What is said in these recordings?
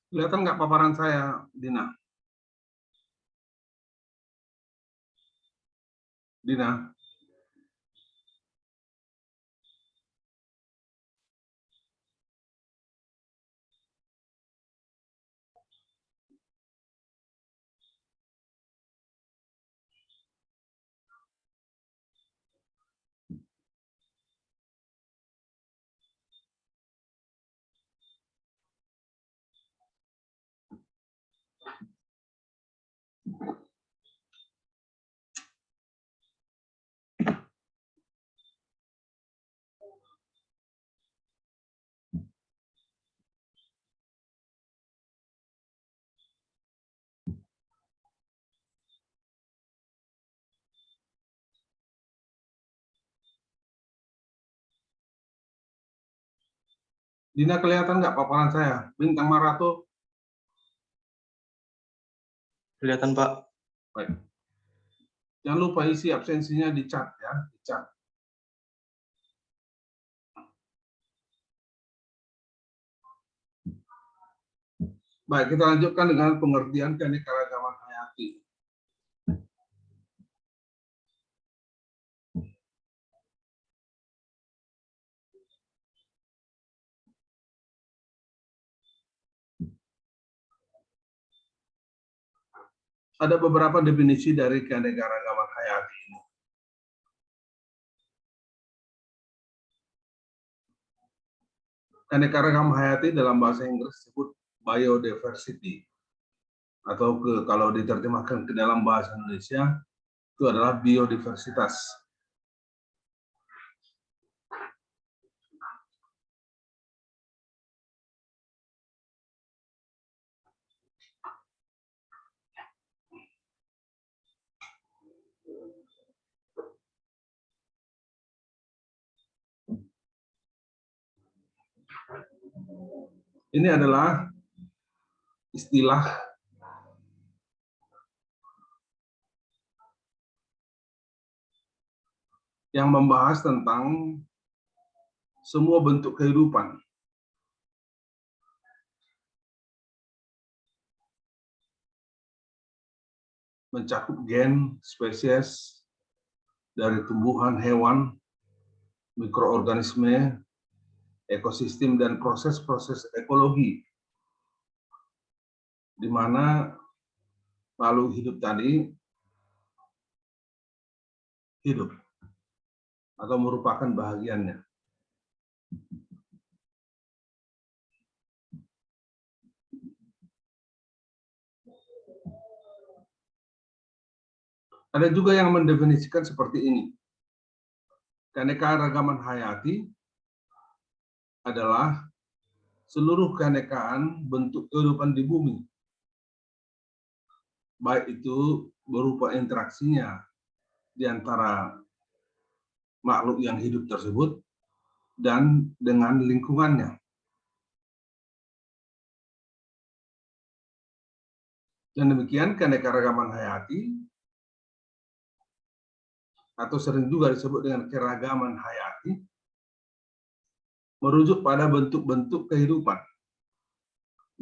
Kelihatan nggak paparan saya, Dina? Dina, Dina kelihatan nggak paparan saya? Bintang Marato, Kelihatan, Pak. baik. Jangan lupa isi absensinya di chat ya, di chat. Baik, kita lanjutkan dengan pengertian keanekaragaman hayati. Ada beberapa definisi dari keanekaragaman hayati ini. Keanekaragaman hayati dalam bahasa Inggris disebut biodiversity, atau kalau diterjemahkan ke dalam bahasa Indonesia itu adalah biodiversitas. Ini adalah istilah yang membahas tentang semua bentuk kehidupan, mencakup gen, spesies dari tumbuhan, hewan, mikroorganisme, ekosistem, dan proses-proses ekologi, di mana makhluk hidup tadi hidup atau merupakan bahagiannya. Ada juga yang mendefinisikan seperti ini. Keanekaragaman hayati adalah seluruh keanekaan bentuk kehidupan di bumi, baik itu berupa interaksinya di antara makhluk yang hidup tersebut dan dengan lingkungannya. Dan demikian keanekaragaman hayati, atau sering juga disebut dengan keragaman hayati, merujuk pada bentuk-bentuk kehidupan.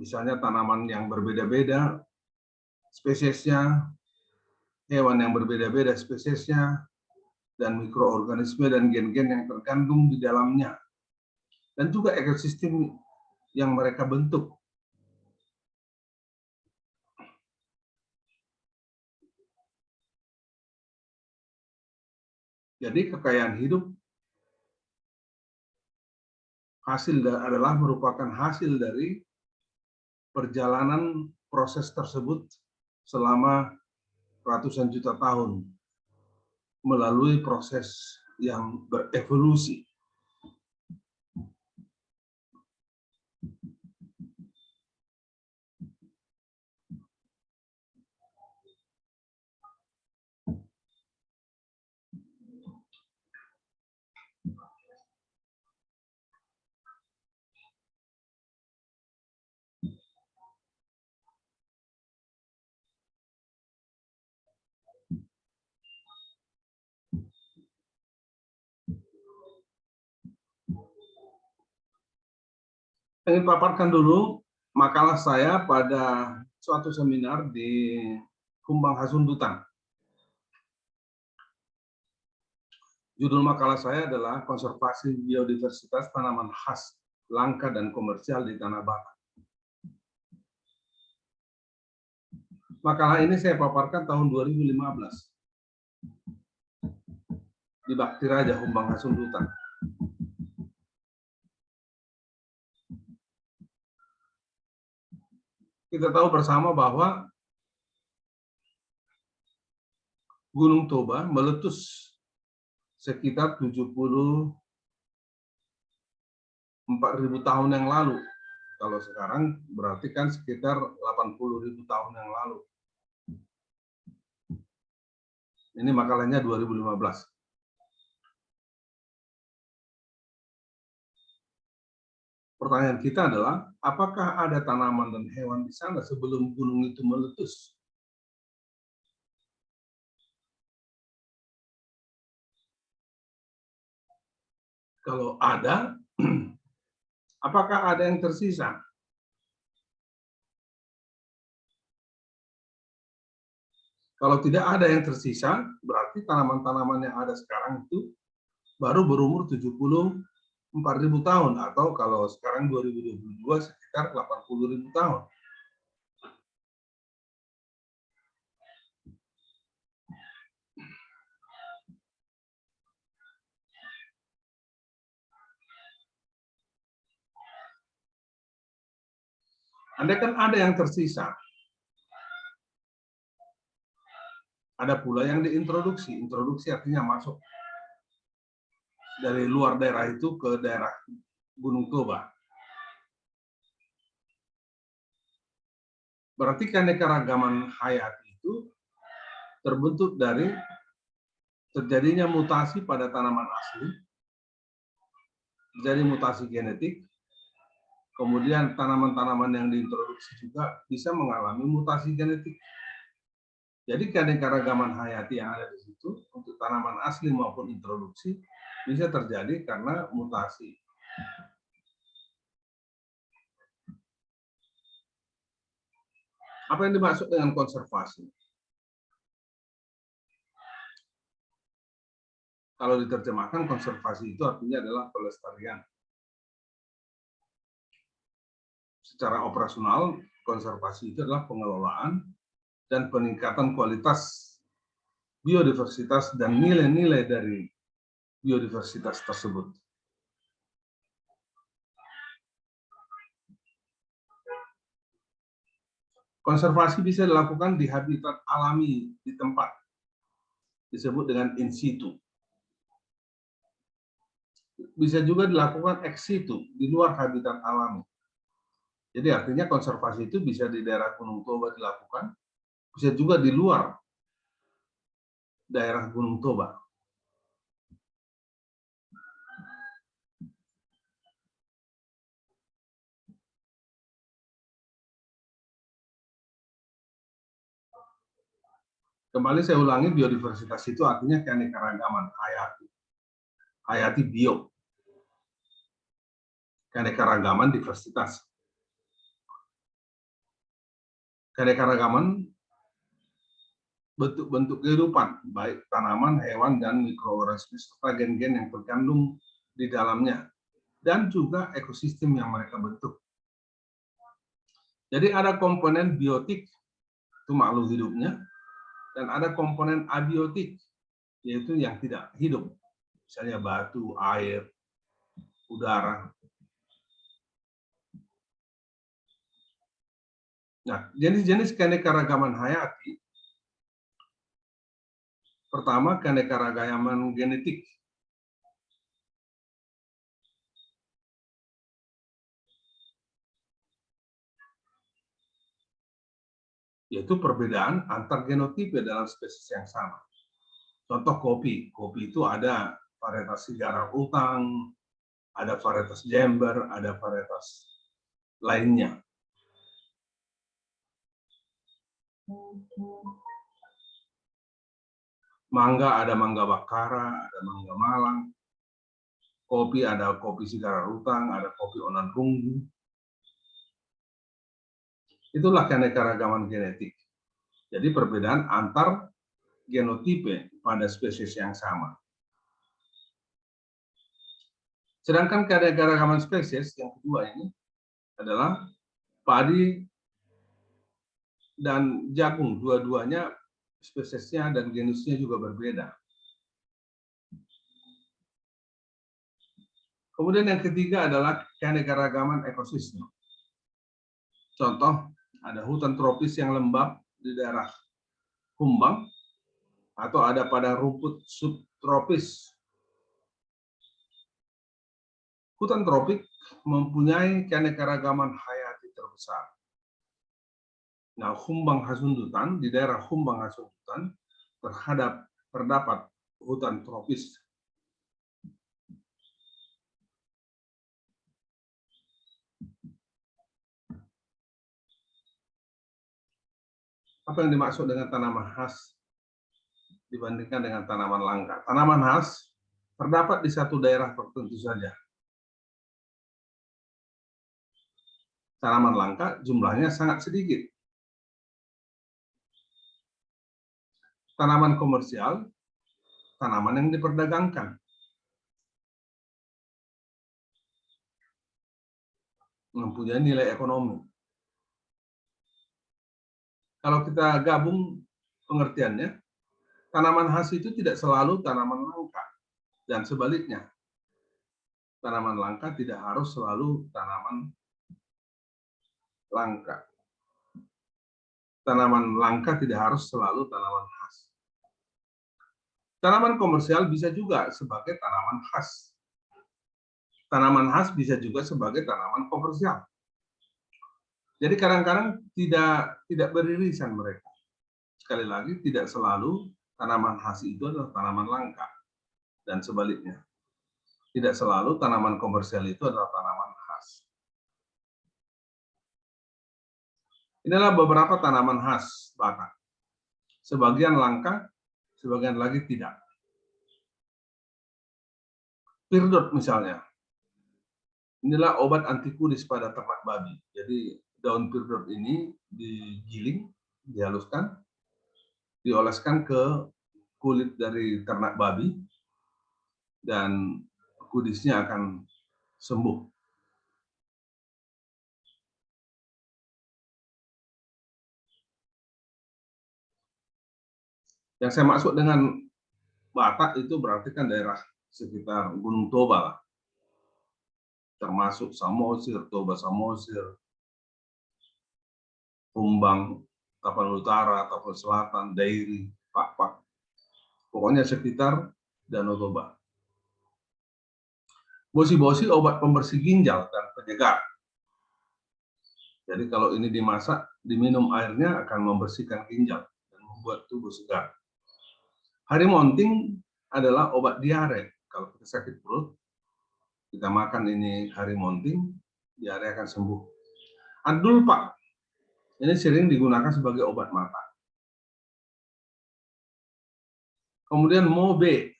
Misalnya tanaman yang berbeda-beda spesiesnya, hewan yang berbeda-beda spesiesnya, dan mikroorganisme dan gen-gen yang terkandung di dalamnya. Dan juga ekosistem yang mereka bentuk. Jadi kekayaan hidup adalah merupakan hasil dari perjalanan proses tersebut selama ratusan juta tahun melalui proses yang berevolusi. Ingin paparkan dulu makalah saya pada suatu seminar di Humbang Hasundutan. Judul makalah saya adalah Konservasi Biodiversitas Tanaman Khas Langka dan Komersial di Tanah Batak. Makalah ini saya paparkan tahun 2015 di Bakti Raja Humbang Hasundutan. Kita tahu bersama bahwa Gunung Toba meletus sekitar 74.000 tahun yang lalu. Kalau sekarang berarti kan sekitar 80.000 tahun yang lalu. Ini makalahnya 2015. Pertanyaan kita adalah, apakah ada tanaman dan hewan di sana sebelum gunung itu meletus? Kalau ada, apakah ada yang tersisa? Kalau tidak ada yang tersisa, berarti tanaman-tanaman yang ada sekarang itu baru berumur 74.000 tahun, atau kalau sekarang 2022 sekitar 80.000 tahun. Andai kan ada yang tersisa, ada pula yang diintroduksi. Introduksi artinya masuk dari luar daerah itu ke daerah Gunung Toba. Berarti keanekaragaman hayati itu terbentuk dari terjadinya mutasi pada tanaman asli, jadi mutasi genetik, kemudian tanaman-tanaman yang diintroduksi juga bisa mengalami mutasi genetik. Jadi keanekaragaman hayati yang ada di situ untuk tanaman asli maupun introduksi bisa terjadi karena mutasi. Apa yang dimaksud dengan konservasi? Kalau diterjemahkan, konservasi itu artinya adalah pelestarian. Secara operasional, konservasi itu adalah pengelolaan dan peningkatan kualitas biodiversitas dan nilai-nilai dari biodiversitas tersebut. Konservasi bisa dilakukan di habitat alami di tempat, disebut dengan in situ. Bisa juga dilakukan ex situ, di luar habitat alami. Jadi artinya konservasi itu bisa di daerah Gunung Toba dilakukan, bisa juga di luar daerah Gunung Toba. Kembali saya ulangi, biodiversitas itu artinya keanekaragaman hayati. Hayati bio. Keanekaragaman diversitas. Keanekaragaman bentuk-bentuk kehidupan, baik tanaman, hewan, dan mikroorganisme serta gen-gen yang terkandung di dalamnya, dan juga ekosistem yang mereka bentuk. Jadi ada komponen biotik, itu makhluk hidupnya, dan ada komponen abiotik, yaitu yang tidak hidup, misalnya batu, air, udara. Nah, jenis-jenis keanekaragaman hayati, pertama keanekaragaman genetik. Yaitu perbedaan antar genotipe dalam spesies yang sama. Contoh kopi. Kopi itu ada varietas Sigara Utang, ada varietas Jember, ada varietas lainnya. Mangga ada mangga Bakara, ada mangga Malang. Kopi ada kopi Sigara Utang, ada kopi Onan Runggu. Itulah keanekaragaman genetik. Jadi perbedaan antar genotipe pada spesies yang sama. Sedangkan keanekaragaman spesies yang kedua ini adalah padi dan jagung. Dua-duanya spesiesnya dan genusnya juga berbeda. Kemudian yang ketiga adalah keanekaragaman ekosistem. Contoh, ada hutan tropis yang lembab di daerah Humbang, atau ada padang rumput subtropis. Hutan tropik mempunyai keanekaragaman hayati terbesar. Nah, Humbang Hasundutan, di daerah Humbang Hasundutan terdapat hutan tropis. Apa yang dimaksud dengan tanaman khas dibandingkan dengan tanaman langka? Tanaman khas terdapat di satu daerah tertentu saja. Tanaman langka jumlahnya sangat sedikit. Tanaman komersial, tanaman yang diperdagangkan. Mempunyai nilai ekonomi. Kalau kita gabung pengertiannya, tanaman khas itu tidak selalu tanaman langka, dan sebaliknya. Tanaman langka tidak harus selalu tanaman langka. Tanaman langka tidak harus selalu tanaman khas. Tanaman komersial bisa juga sebagai tanaman khas. Tanaman khas bisa juga sebagai tanaman komersial. Jadi kadang-kadang tidak beririsan mereka. Sekali lagi, tidak selalu tanaman khas itu adalah tanaman langka, dan sebaliknya. Tidak selalu tanaman komersial itu adalah tanaman khas. Inilah beberapa tanaman khas Batak. Sebagian langka, sebagian lagi tidak. Pirdot misalnya. Inilah obat antikudis pada ternak babi. Jadi daun pirdot ini digiling, dihaluskan, dioleskan ke kulit dari ternak babi, dan kudisnya akan sembuh. Yang saya maksud dengan Batak itu berarti kan daerah sekitar Gunung Toba lah. Termasuk Samosir, Toba Samosir, Humbang, Tapan Utara, Tapan Selatan, Dairi, Pak. Pokoknya sekitar Danau Toba. Bosi-bosi obat pembersih ginjal dan penyegar. Jadi kalau ini dimasak, diminum airnya akan membersihkan ginjal dan membuat tubuh segar. Harimonting adalah obat diare. Kalau kita sakit perut, kita makan ini harimonting, diare akan sembuh. Andulpa, ini sering digunakan sebagai obat mata. Kemudian mobe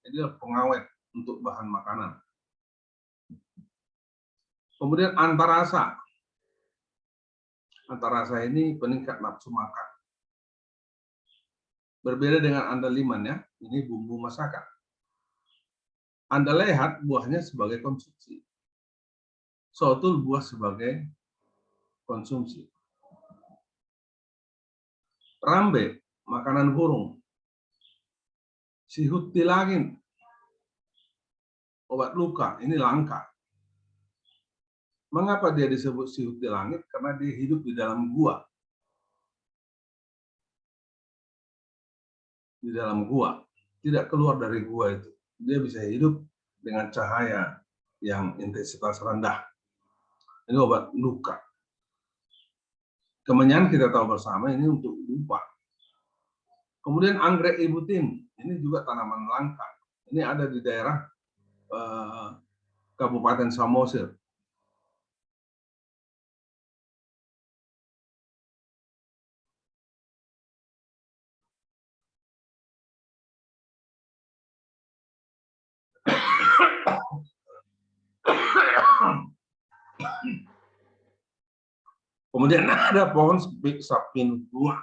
adalah pengawet untuk bahan makanan. Kemudian antarasa ini peningkat nafsu makan. Berbeda dengan andaliman ya, ini bumbu masakan. Andalehat buahnya sebagai konsumsi. Sotul buah sebagai konsumsi. Rambe, makanan burung. Sihut tilangin, obat luka, ini langka. Mengapa dia disebut sihut di langit? Karena dia hidup di dalam gua. Di dalam gua, tidak keluar dari gua itu. Dia bisa hidup dengan cahaya yang intensitas rendah. Ini obat luka. Kemenyan kita tahu bersama ini untuk lupa. Kemudian anggrek ibutin, ini juga tanaman langka. Ini ada di daerah Kabupaten Samosir. Kemudian ada pohon sapinua,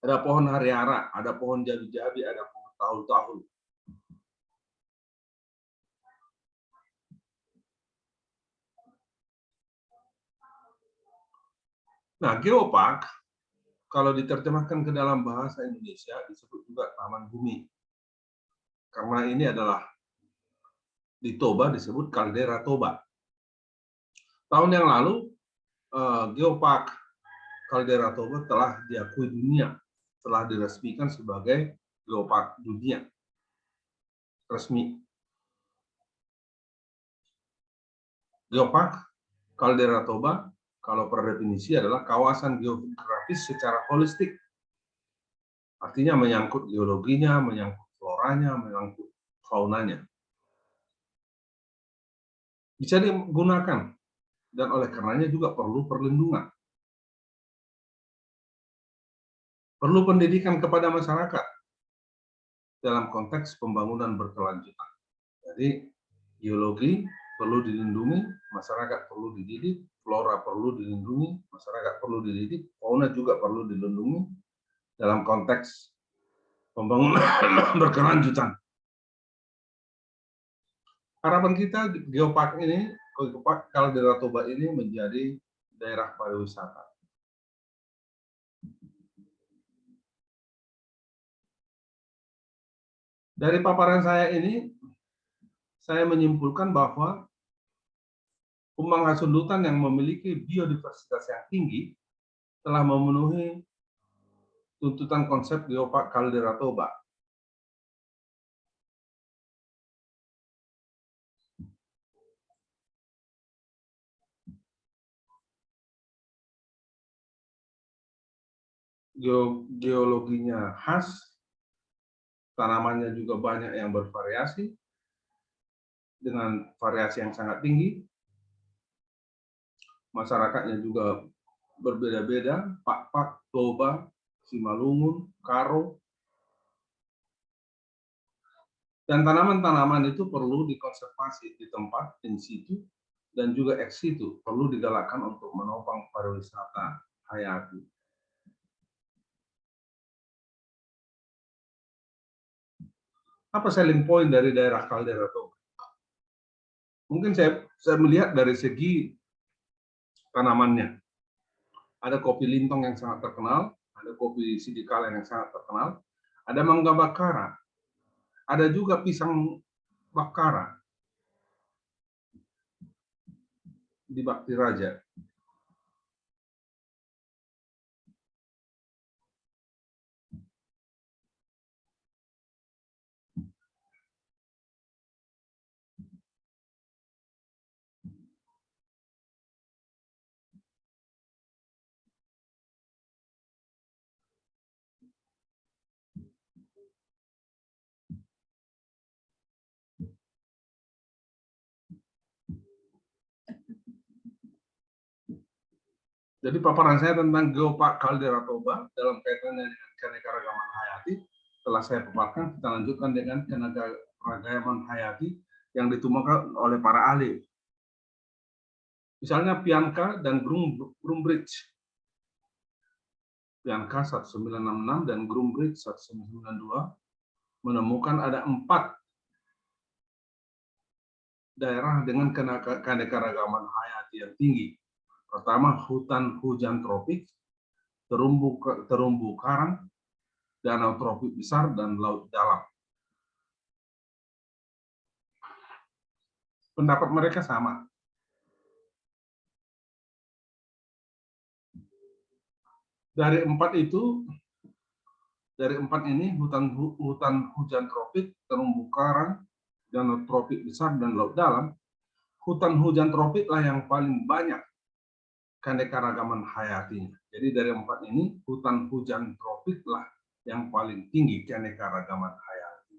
ada pohon hariara, ada pohon jabi-jabi, ada pohon tahun-tahun. Nah, geopark kalau diterjemahkan ke dalam bahasa Indonesia disebut juga taman bumi. Karena ini adalah di Toba disebut kaldera Toba. Tahun yang lalu geopark kaldera Toba telah diakui dunia, telah diresmikan sebagai geopark dunia resmi. Geopark kaldera Toba kalau per definisi adalah kawasan geografis secara holistik. Artinya menyangkut geologinya, menyangkut floranya, menyangkut faunanya. Bisa digunakan dan oleh karenanya juga perlu perlindungan. Perlu pendidikan kepada masyarakat dalam konteks pembangunan berkelanjutan. Jadi geologi perlu dilindungi, masyarakat perlu dididik, flora perlu dilindungi, masyarakat perlu dididik, fauna juga perlu dilindungi dalam konteks pembangunan berkelanjutan. Harapan kita geopark ini, geopark kaldera Toba ini menjadi daerah pariwisata. Dari paparan saya ini, saya menyimpulkan bahwa Kumbang Hasundutan yang memiliki biodiversitas yang tinggi telah memenuhi tuntutan konsep geopark kaldera Toba. Geologinya khas, tanamannya juga banyak yang bervariasi, dengan variasi yang sangat tinggi. Masyarakatnya juga berbeda-beda, Pak-Pak, Toba, Simalungun, Karo. Dan tanaman-tanaman itu perlu dikonservasi di tempat in situ dan juga ex situ, perlu digalakkan untuk menopang pariwisata hayati. Apa selling point dari daerah kaldera Toba? Mungkin saya melihat dari segi tanamannya. Ada kopi lintong yang sangat terkenal, ada kopi sidikala yang sangat terkenal, ada mangga bakara, ada juga pisang bakara di Bakti Raja. Jadi paparan saya tentang geopark kaldera Toba dalam kaitannya dengan keanekaragaman hayati telah saya paparkan. Kita lanjutkan dengan keanekaragaman hayati yang dituangkan oleh para ahli. Misalnya Pianka dan Groombridge. Pianka 1966 dan Groombridge 1992 menemukan ada 4 daerah dengan keanekaragaman hayati yang tinggi. Pertama, hutan hujan tropik, terumbu karang, danau tropik besar, dan laut dalam. Pendapat mereka sama. Dari 4 ini, hutan hujan tropik, terumbu karang, danau tropik besar, dan laut dalam, hutan hujan tropik lah yang paling banyak keanekaragaman hayatinya. Jadi dari 4 ini, hutan hujan tropik lah yang paling tinggi keanekaragaman hayati.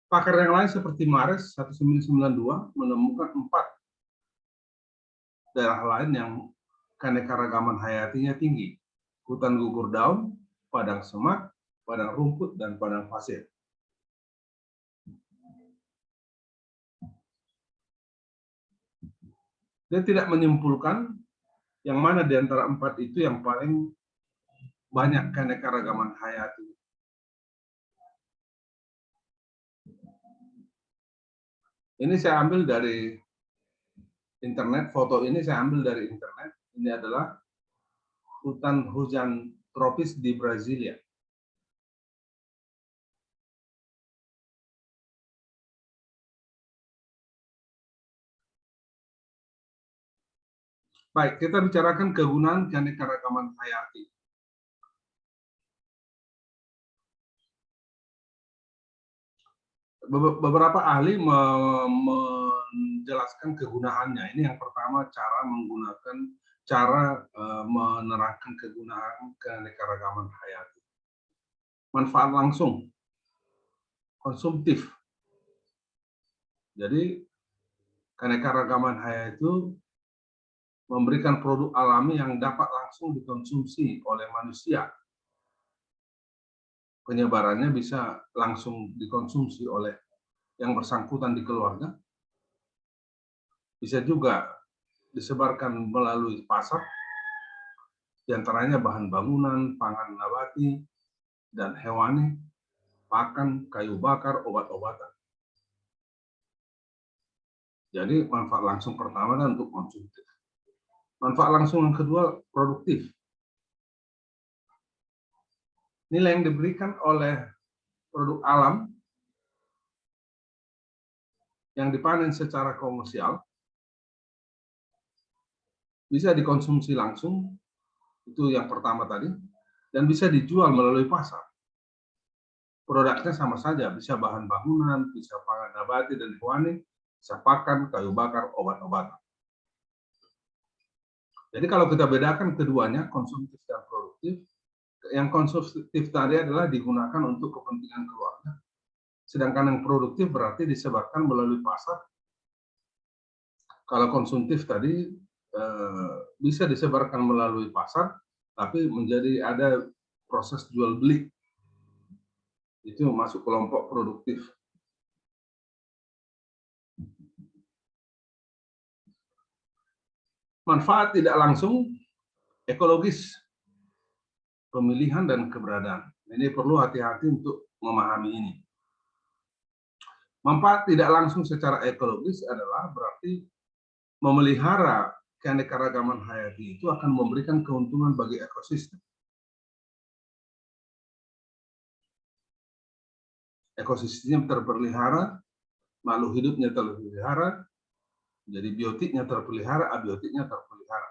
Pakar yang lain seperti Mares 1992 menemukan 4 daerah lain yang keanekaragaman hayatinya tinggi. Hutan gugur daun, padang semak, padang rumput, dan padang pasir. Dia tidak menyimpulkan yang mana di antara empat itu yang paling banyak keanekaragaman hayati. Ini saya ambil dari internet, foto ini saya ambil dari internet. Ini adalah hutan hujan tropis di Brasilia. Baik, kita bicarakan kegunaan keanekaragaman hayati. Beberapa ahli menjelaskan kegunaannya. Ini yang pertama, cara menerangkan kegunaan keanekaragaman hayati. Manfaat langsung, konsumtif. Jadi keanekaragaman hayati itu memberikan produk alami yang dapat langsung dikonsumsi oleh manusia. Penyebarannya bisa langsung dikonsumsi oleh yang bersangkutan di keluarga. Bisa juga disebarkan melalui pasar, diantaranya bahan bangunan, pangan nabati, dan hewani, pakan, kayu bakar, obat-obatan. Jadi manfaat langsung pertama adalah untuk konsumtif. Manfaat langsung yang kedua, produktif. Nilai yang diberikan oleh produk alam yang dipanen secara komersial bisa dikonsumsi langsung, itu yang pertama tadi, dan bisa dijual melalui pasar. Produknya sama saja, bisa bahan bangunan, bisa pangan nabati dan hewani, bisa pakan, kayu bakar, obat-obatan. Jadi kalau kita bedakan keduanya, konsumtif dan produktif, yang konsumtif tadi adalah digunakan untuk kepentingan keluarga. Sedangkan yang produktif berarti disebarkan melalui pasar. Kalau konsumtif tadi bisa disebarkan melalui pasar, tapi ada proses jual beli. Itu masuk kelompok produktif. Manfaat tidak langsung, ekologis, pemilihan dan keberadaan. Ini perlu hati-hati untuk memahami ini. Manfaat tidak langsung secara ekologis adalah berarti memelihara keanekaragaman hayati itu akan memberikan keuntungan bagi ekosistem. Ekosistemnya terpelihara, makhluk hidupnya terpelihara, jadi biotiknya terpelihara, abiotiknya terpelihara.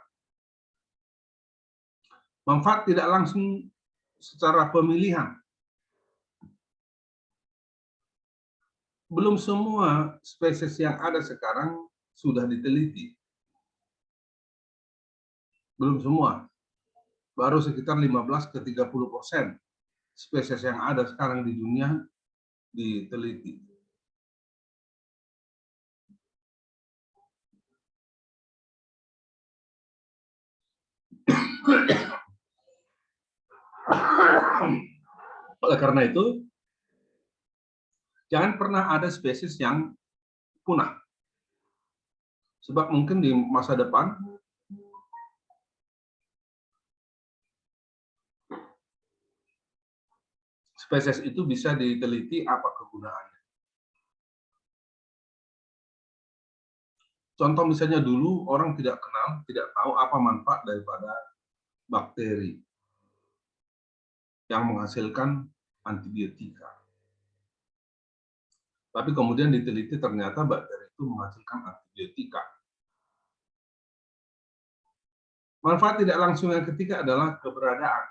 Manfaat tidak langsung secara pemilihan. Belum semua spesies yang ada sekarang sudah diteliti. Belum semua. Baru sekitar 15 ke 30% spesies yang ada sekarang di dunia diteliti. Oleh karena itu, jangan pernah ada spesies yang punah. Sebab mungkin di masa depan spesies itu bisa diteliti apa kegunaannya. Contoh misalnya dulu orang tidak kenal, tidak tahu apa manfaat daripada bakteri yang menghasilkan antibiotika. Tapi kemudian diteliti ternyata bakteri itu menghasilkan antibiotika. Manfaat tidak langsung yang ketiga adalah keberadaan.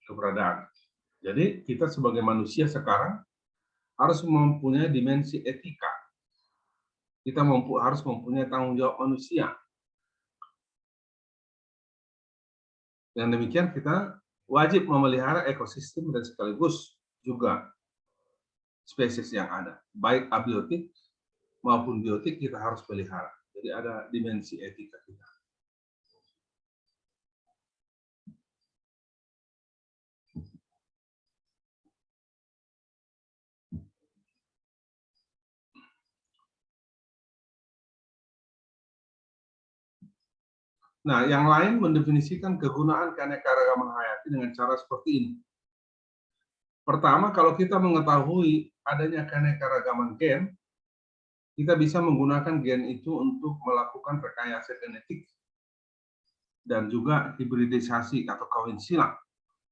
Keberadaan. Jadi kita sebagai manusia sekarang harus mempunyai dimensi etika. Kita harus mempunyai tanggung jawab manusia. Dengan demikian kita wajib memelihara ekosistem dan sekaligus juga spesies yang ada. Baik abiotik maupun biotik kita harus pelihara. Jadi ada dimensi etika kita. Nah, yang lain mendefinisikan kegunaan keanekaragaman hayati dengan cara seperti ini. Pertama, kalau kita mengetahui adanya keanekaragaman gen, kita bisa menggunakan gen itu untuk melakukan rekayasa genetik dan juga hibridisasi atau kawin silang.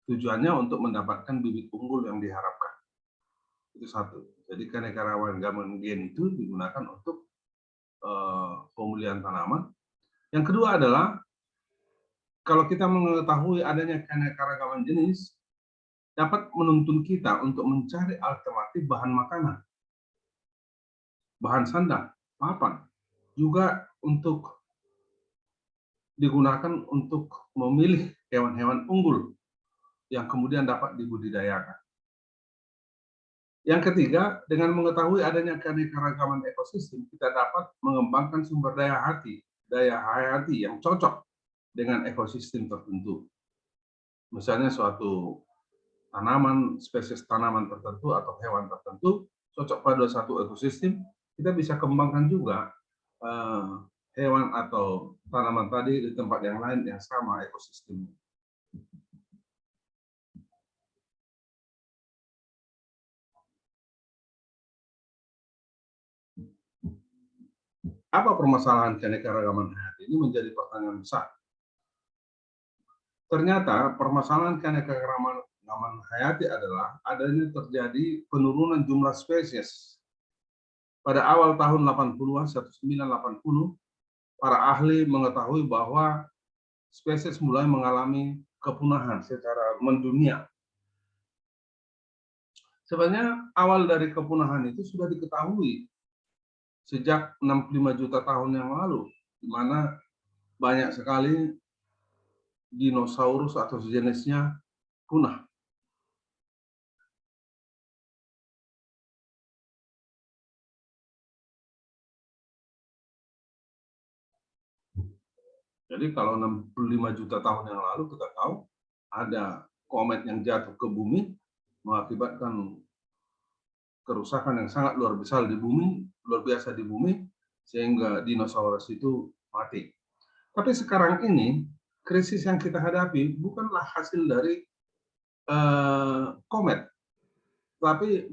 Tujuannya untuk mendapatkan bibit unggul yang diharapkan. Itu satu. Jadi keanekaragaman gen itu digunakan untuk pemulihan tanaman. Yang kedua adalah kalau kita mengetahui adanya keanekaragaman jenis, dapat menuntun kita untuk mencari alternatif bahan makanan, bahan sandang, papan, juga untuk digunakan untuk memilih hewan-hewan unggul yang kemudian dapat dibudidayakan. Yang ketiga, dengan mengetahui adanya keanekaragaman ekosistem, kita dapat mengembangkan sumber daya hayati yang cocok dengan ekosistem tertentu. Misalnya suatu tanaman, spesies tanaman tertentu atau hewan tertentu cocok pada satu ekosistem, kita bisa kembangkan juga hewan atau tanaman tadi di tempat yang lain yang sama ekosistemnya. Apa permasalahan keanekaragaman hayati ini menjadi pertanyaan besar. Ternyata permasalahan keanekaragaman hayati adalah adanya terjadi penurunan jumlah spesies. Pada awal tahun 80-an, 1980, para ahli mengetahui bahwa spesies mulai mengalami kepunahan secara mendunia. Sebenarnya awal dari kepunahan itu sudah diketahui sejak 65 juta tahun yang lalu, di mana banyak sekali dinosaurus atau sejenisnya punah. Jadi kalau 65 juta tahun yang lalu kita tahu ada komet yang jatuh ke bumi mengakibatkan kerusakan yang sangat luar biasa di bumi, sehingga dinosaurus itu mati. Tapi sekarang ini, krisis yang kita hadapi bukanlah hasil dari komet, tapi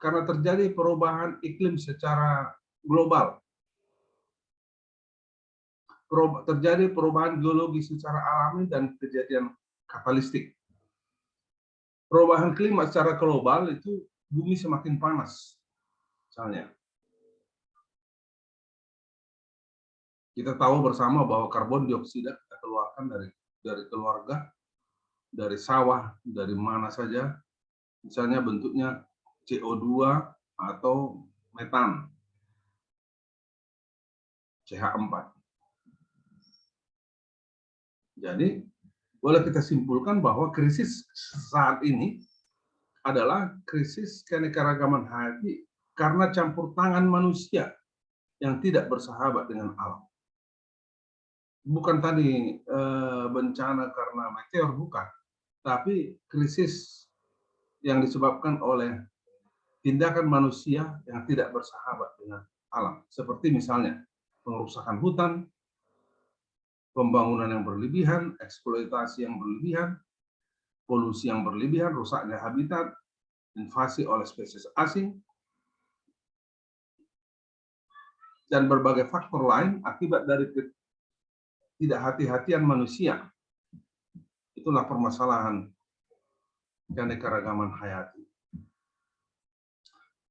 karena terjadi perubahan iklim secara global, terjadi perubahan geologi secara alami dan kejadian katalistik. Perubahan klima secara global itu bumi semakin panas. Misalnya, kita tahu bersama bahwa karbon dioksida kita keluarkan dari keluarga, dari sawah, dari mana saja. Misalnya bentuknya CO2 atau metan, CH4. Jadi, boleh kita simpulkan bahwa krisis saat ini adalah krisis keanekaragaman hayati karena campur tangan manusia yang tidak bersahabat dengan alam. Bukan tadi bencana karena meteor, bukan. Tapi krisis yang disebabkan oleh tindakan manusia yang tidak bersahabat dengan alam. Seperti misalnya pengerusakan hutan, pembangunan yang berlebihan, eksploitasi yang berlebihan, polusi yang berlebihan, rusaknya habitat, invasi oleh spesies asing, dan berbagai faktor lain akibat dari tidak hati-hatian manusia. Itulah permasalahan keanekaragaman hayati.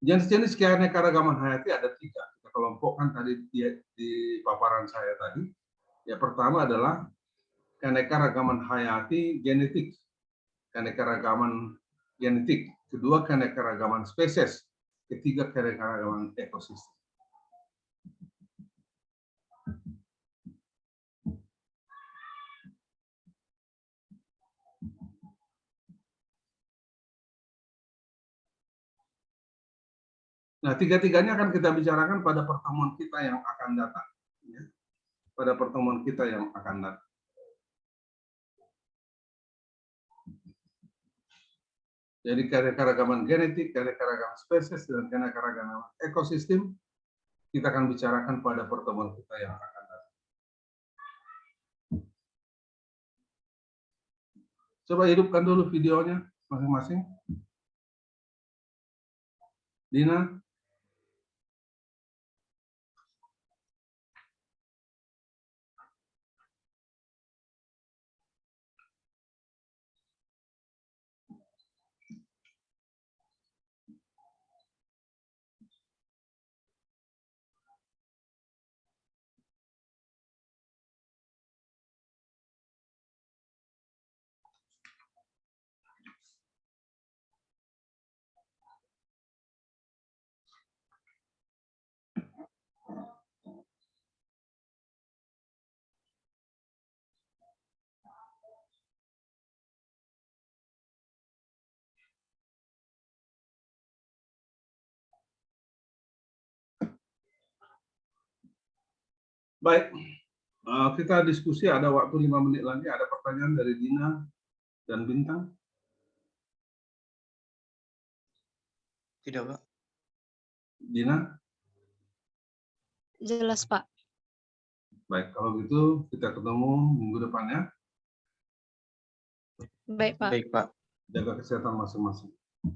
Jenis-jenis keanekaragaman hayati ada 3. Kita kelompokkan tadi di paparan saya tadi. Yang pertama adalah keanekaragaman hayati genetik. Keanekaragaman genetik. Kedua, keanekaragaman spesies. Ketiga, keanekaragaman ekosistem. Nah, tiga-tiganya akan kita bicarakan pada pertemuan kita yang akan datang. Ya. Pada pertemuan kita yang akan datang. Jadi keanekaragaman genetik, keanekaragaman spesies, dan keanekaragaman ekosistem kita akan bicarakan pada pertemuan kita yang akan datang. Coba hidupkan dulu videonya masing-masing. Dina. Baik, kita diskusi, ada waktu 5 menit lagi. Ada pertanyaan dari Dina dan Bintang? Tidak, Pak. Dina? Jelas, Pak. Baik, kalau gitu kita ketemu minggu depan ya. Baik, Pak. Baik, Pak. Jaga kesehatan masing-masing.